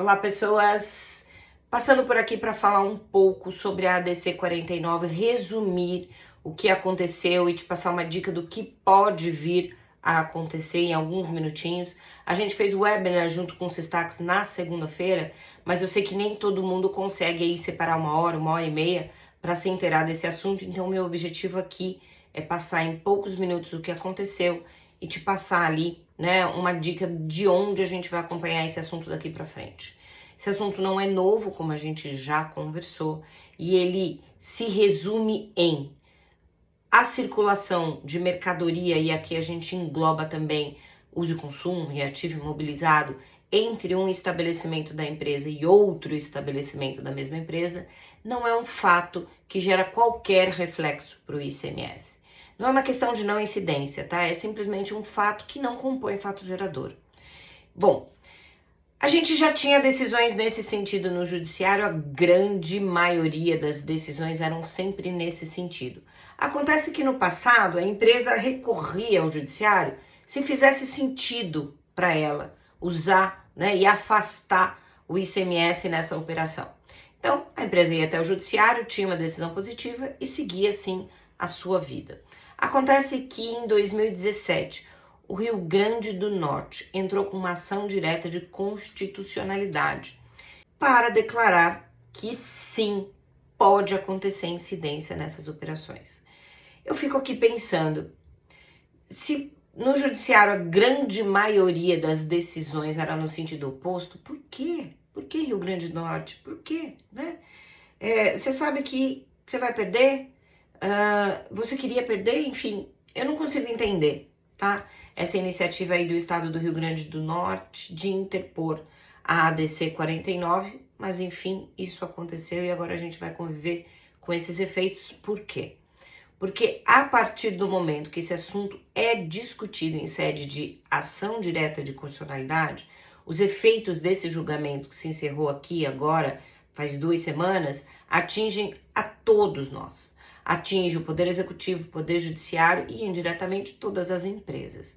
Olá, pessoas! Passando por aqui para falar um pouco sobre a ADC 49, resumir o que aconteceu e te passar uma dica do que pode vir a acontecer em alguns minutinhos. A gente fez o webinar junto com os destaques na segunda-feira, mas eu sei que nem todo mundo consegue aí separar uma hora e meia para se inteirar desse assunto, então meu objetivo aqui é passar em poucos minutos o que aconteceu e te passar ali, né, uma dica de onde a gente vai acompanhar esse assunto daqui para frente. Esse assunto não é novo, como a gente já conversou, e ele se resume em a circulação de mercadoria, e aqui a gente engloba também uso e consumo e ativo imobilizado entre um estabelecimento da empresa e outro estabelecimento da mesma empresa, não é um fato que gera qualquer reflexo para o ICMS. Não é uma questão de não incidência, tá? É simplesmente um fato que não compõe fato gerador. Bom, a gente já tinha decisões nesse sentido no judiciário, a grande maioria das decisões eram sempre nesse sentido. Acontece que no passado a empresa recorria ao judiciário se fizesse sentido para ela usar, né, e afastar o ICMS nessa operação. Então, a empresa ia até o judiciário, tinha uma decisão positiva e seguia assim a sua vida. Acontece que em 2017, o Rio Grande do Norte entrou com uma ação direta de constitucionalidade para declarar que sim, pode acontecer incidência nessas operações. Eu fico aqui pensando, se no judiciário a grande maioria das decisões era no sentido oposto, por quê? Por que Rio Grande do Norte? Por quê? Né? Você sabe que você vai perder? Você queria perder? Enfim, eu não consigo entender, tá? Essa iniciativa aí do estado do Rio Grande do Norte de interpor a ADC 49, mas enfim, isso aconteceu e agora a gente vai conviver com esses efeitos. Por quê? Porque a partir do momento que esse assunto é discutido em sede de ação direta de constitucionalidade, os efeitos desse julgamento que se encerrou aqui agora, faz 2 semanas, atingem a todos nós. Atinge o Poder Executivo, o Poder Judiciário e indiretamente todas as empresas.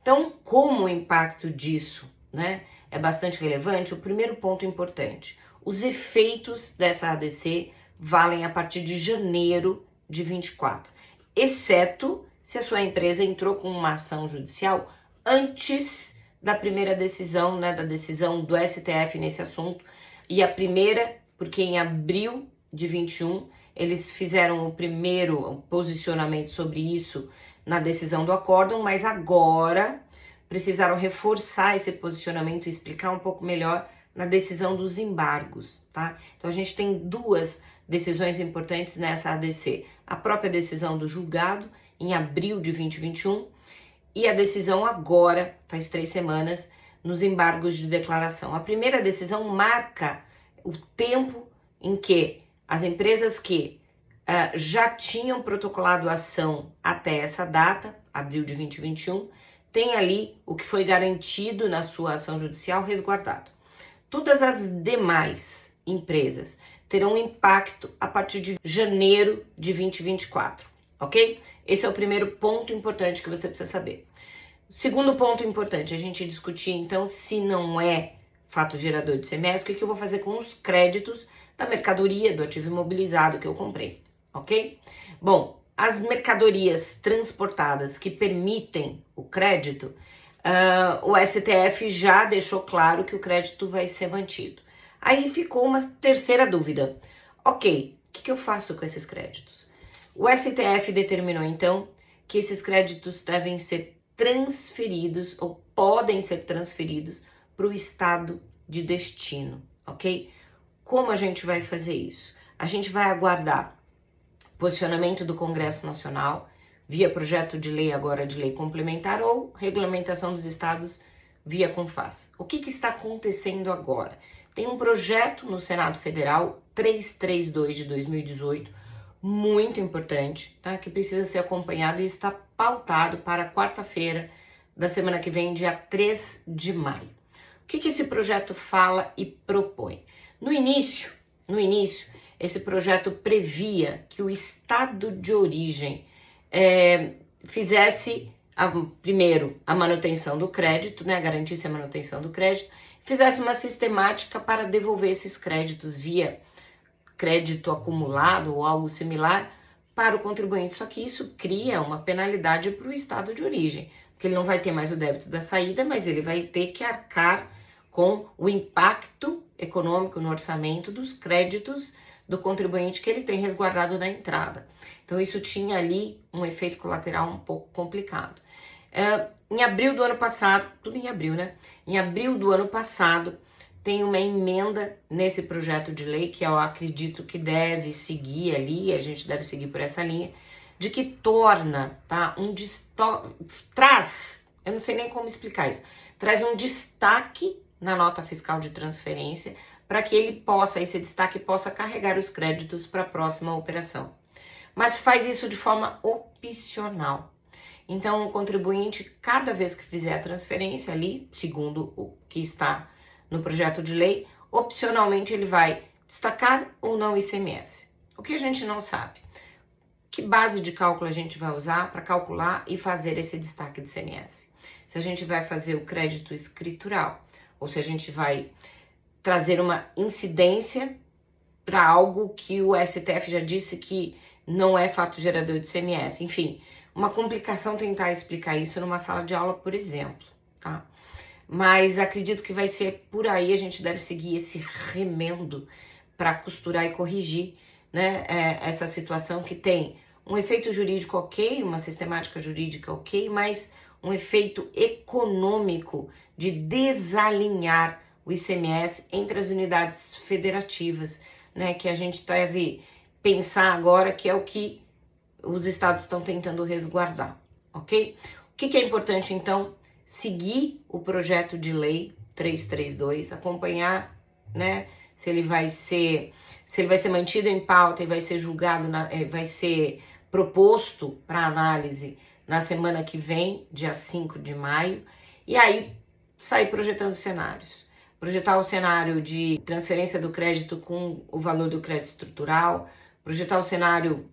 Então, como o impacto disso, né, é bastante relevante, o primeiro ponto importante, os efeitos dessa ADC valem a partir de janeiro de 24, exceto se a sua empresa entrou com uma ação judicial antes da primeira decisão, né, da decisão do STF nesse assunto, e a primeira, porque em abril de 21, eles fizeram o primeiro posicionamento sobre isso na decisão do acórdão, mas agora precisaram reforçar esse posicionamento e explicar um pouco melhor na decisão dos embargos, tá? Então a gente tem 2 decisões importantes nessa ADC. A própria decisão do julgado, em abril de 2021, e a decisão agora, faz 3 semanas, nos embargos de declaração. A primeira decisão marca o tempo em que as empresas que já tinham protocolado ação até essa data, abril de 2021, têm ali o que foi garantido na sua ação judicial resguardado. Todas as demais empresas terão impacto a partir de janeiro de 2024, ok? Esse é o primeiro ponto importante que você precisa saber. Segundo ponto importante, a gente discutir então se não é fato gerador de ICMS, o que eu vou fazer com os créditos da mercadoria, do ativo imobilizado que eu comprei, ok? Bom, as mercadorias transportadas que permitem o crédito, o STF já deixou claro que o crédito vai ser mantido. Aí ficou uma terceira dúvida. Ok, o que eu faço com esses créditos? O STF determinou então que esses créditos devem ser transferidos ou podem ser transferidos para o estado de destino, ok? Como a gente vai fazer isso? A gente vai aguardar posicionamento do Congresso Nacional via projeto de lei, agora de lei complementar, ou regulamentação dos estados via CONFAS. O que está acontecendo agora? Tem um projeto no Senado Federal 332 de 2018, muito importante, tá? Que precisa ser acompanhado e está pautado para quarta-feira da semana que vem, dia 3 de maio. O que esse projeto fala e propõe? No início, esse projeto previa que o estado de origem fizesse primeiro a manutenção do crédito, né, garantisse a manutenção do crédito, fizesse uma sistemática para devolver esses créditos via crédito acumulado ou algo similar para o contribuinte. Só que isso cria uma penalidade para o estado de origem, porque ele não vai ter mais o débito da saída, mas ele vai ter que arcar com o impacto econômico no orçamento dos créditos do contribuinte que ele tem resguardado na entrada. Então isso tinha ali um efeito colateral um pouco complicado. Em abril do ano passado, tudo em abril, né? Em abril do ano passado, tem uma emenda nesse projeto de lei que eu acredito que deve seguir ali, a gente deve seguir por essa linha, de que torna, tá, traz, eu não sei nem como explicar isso, traz um destaque na nota fiscal de transferência para que ele possa, esse destaque possa carregar os créditos para a próxima operação. Mas faz isso de forma opcional. Então, o contribuinte, cada vez que fizer a transferência ali, segundo o que está no projeto de lei, opcionalmente ele vai destacar ou não o ICMS. O que a gente não sabe? Que base de cálculo a gente vai usar para calcular e fazer esse destaque de ICMS? Se a gente vai fazer o crédito escritural, ou se a gente vai trazer uma incidência para algo que o STF já disse que não é fato gerador de ICMS. Enfim, uma complicação tentar explicar isso numa sala de aula, por exemplo, tá? Mas acredito que vai ser por aí, a gente deve seguir esse remendo para costurar e corrigir, né, essa situação que tem um efeito jurídico ok, uma sistemática jurídica ok, mas um efeito econômico de desalinhar o ICMS entre as unidades federativas, né, que a gente deve pensar agora que é o que os estados estão tentando resguardar, ok? O que é importante, então? Seguir o projeto de lei 332, acompanhar, né, se ele vai ser mantido em pauta e vai ser julgado, vai ser proposto para análise na semana que vem, dia 5 de maio, e aí sair projetando cenários. Projetar o cenário de transferência do crédito com o valor do crédito estrutural, projetar o cenário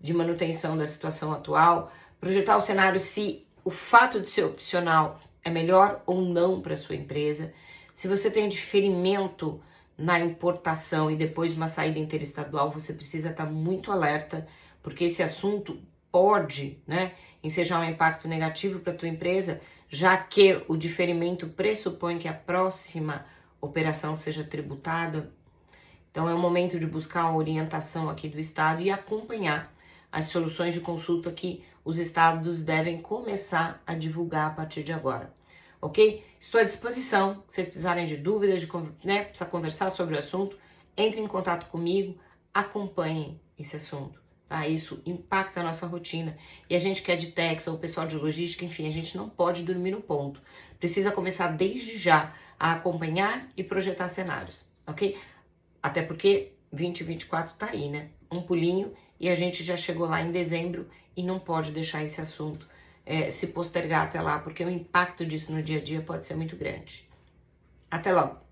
de manutenção da situação atual, projetar o cenário se o fato de ser opcional é melhor ou não para sua empresa, se você tem um diferimento na importação e depois uma saída interestadual, você precisa estar muito alerta, porque esse assunto pode, né, ensejar um impacto negativo para a tua empresa, já que o diferimento pressupõe que a próxima operação seja tributada. Então é o momento de buscar uma orientação aqui do Estado e acompanhar as soluções de consulta que os estados devem começar a divulgar a partir de agora, ok? Estou à disposição, se vocês precisarem de dúvidas, né, precisa conversar sobre o assunto, entre em contato comigo, acompanhem esse assunto, tá? Isso impacta a nossa rotina e a gente que é de Tex ou pessoal de logística, enfim, a gente não pode dormir no ponto. Precisa começar desde já a acompanhar e projetar cenários, ok? Até porque 2024 tá aí, né? Um pulinho e a gente já chegou lá em dezembro e não pode deixar esse assunto se postergar até lá, porque o impacto disso no dia a dia pode ser muito grande. Até logo!